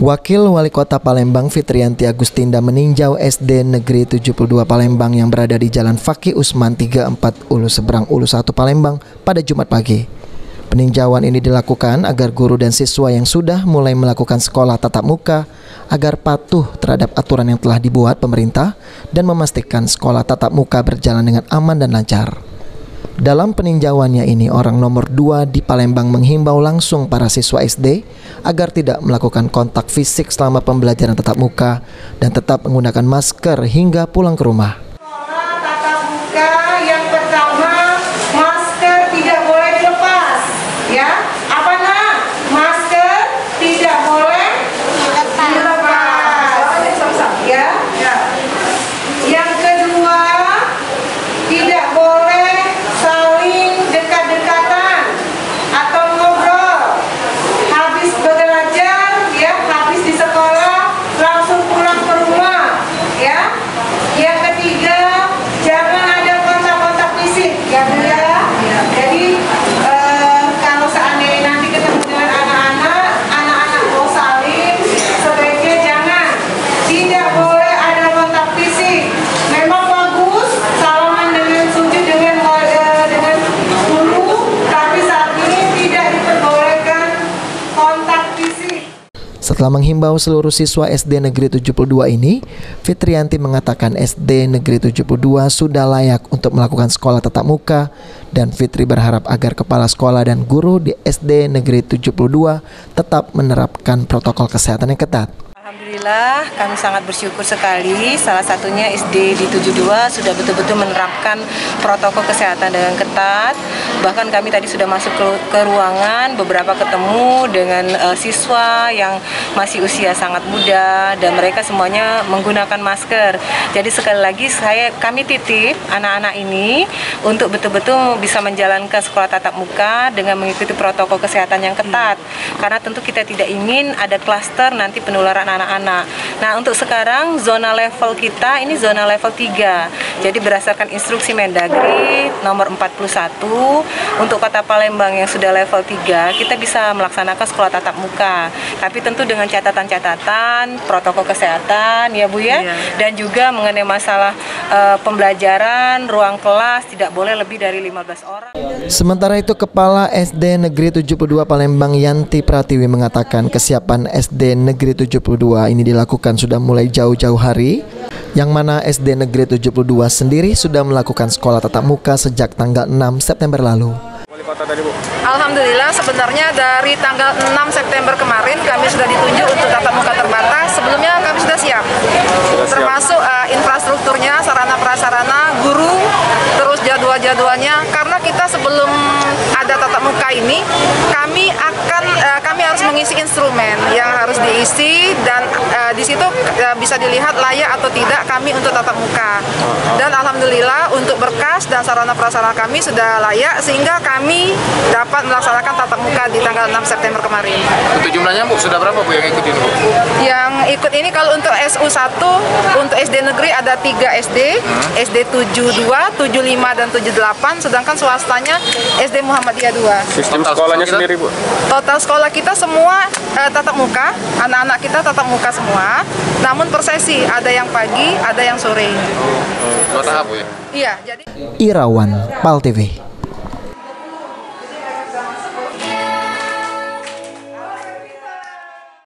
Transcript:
Wakil Wali Kota Palembang Fitriyanti Agustinda meninjau SD Negeri 72 Palembang yang berada di Jalan Fakih Usman 34 Ulu Seberang Ulu 1 Palembang pada Jumat pagi. Peninjauan ini dilakukan agar guru dan siswa yang sudah mulai melakukan sekolah tatap muka agar patuh terhadap aturan yang telah dibuat pemerintah dan memastikan sekolah tatap muka berjalan dengan aman dan lancar. Dalam peninjauannya ini, orang nomor 2 di Palembang menghimbau langsung para siswa SD agar tidak melakukan kontak fisik selama pembelajaran tatap muka dan tetap menggunakan masker hingga pulang ke rumah. Sekolah tatap muka yang pertama, masker tidak boleh dilepas. Ya, apa nak? Masker tidak boleh dilepas. Ya. Yang kedua, tidak boleh saling dekat-dekatan atau ngobrol. Habis belajar, ya, habis di sekolah langsung pulang ke rumah, ya. Yang ketiga, jangan ada kontak-kontak fisik, ya Bu ya. Jadi kalau seandainya nanti ketemu dengan anak-anak mau saling, sebaiknya jangan. Tidak boleh ada kontak fisik. Memang bagus salaman dengan sujud dengan guru, tapi saat ini tidak diperbolehkan kontak fisik. Setelah menghimbau seluruh siswa SD Negeri 72 ini, Fitriyanti mengatakan SD Negeri 72 sudah layak untuk melakukan sekolah tatap muka dan Fitri berharap agar kepala sekolah dan guru di SD Negeri 72 tetap menerapkan protokol kesehatan yang ketat. Alhamdulillah, kami sangat bersyukur sekali. Salah satunya SD di 72 sudah betul-betul menerapkan protokol kesehatan dengan ketat. Bahkan kami tadi sudah masuk ke ruangan, beberapa ketemu dengan siswa yang masih usia sangat muda dan mereka semuanya menggunakan masker. Jadi sekali lagi kami titip anak-anak ini untuk betul-betul bisa menjalankan sekolah tatap muka dengan mengikuti protokol kesehatan yang ketat. Karena tentu kita tidak ingin ada klaster nanti penularan anak-anak. Nah, untuk sekarang zona level kita ini zona level 3. Jadi berdasarkan instruksi Mendagri nomor 41 untuk Kota Palembang yang sudah level 3, kita bisa melaksanakan sekolah tatap muka. Tapi tentu dengan catatan-catatan protokol kesehatan ya Bu ya. Dan juga mengenai masalah pembelajaran, ruang kelas tidak boleh lebih dari 15 orang. Sementara itu, Kepala SD Negeri 72 Palembang Yanti Pratiwi mengatakan kesiapan SD Negeri 72 ini dilakukan sudah mulai jauh-jauh hari, yang mana SD Negeri 72 sendiri sudah melakukan sekolah tatap muka sejak tanggal 6 September lalu. Alhamdulillah, sebenarnya dari tanggal 6 September kemarin kami sudah ditunjuk untuk tatap muka terbatas. Sebelumnya kami sudah siap. Termasuk infrastrukturnya, sarana prasarana, guru, terus jadwal-jadwalnya. Karena kita sebelum ada tatap muka ini, kami harus mengisi instrumen yang harus diisi dan di situ bisa dilihat layak atau tidak kami untuk tatap muka. Dan alhamdulillah untuk berkas dan sarana prasarana kami sudah layak sehingga kami dapat melaksanakan tatap muka di tanggal 6 September kemarin. Untuk jumlahnya Bu, sudah berapa Bu yang ikut ini Bu? Yang ikut ini kalau untuk SU1, untuk SD negeri ada 3 SD, SD 72, 75, dan 78, sedangkan swastanya SD Muhammadiyah 2. Sistem sekolahnya sendiri Bu? Total sekolah kita semua tatap muka, anak-anak kita tatap muka semua, namun per sesi, ada yang pagi, ada yang sore. Dua tahap Bu ya? Iya, jadi Irawan, PAL TV.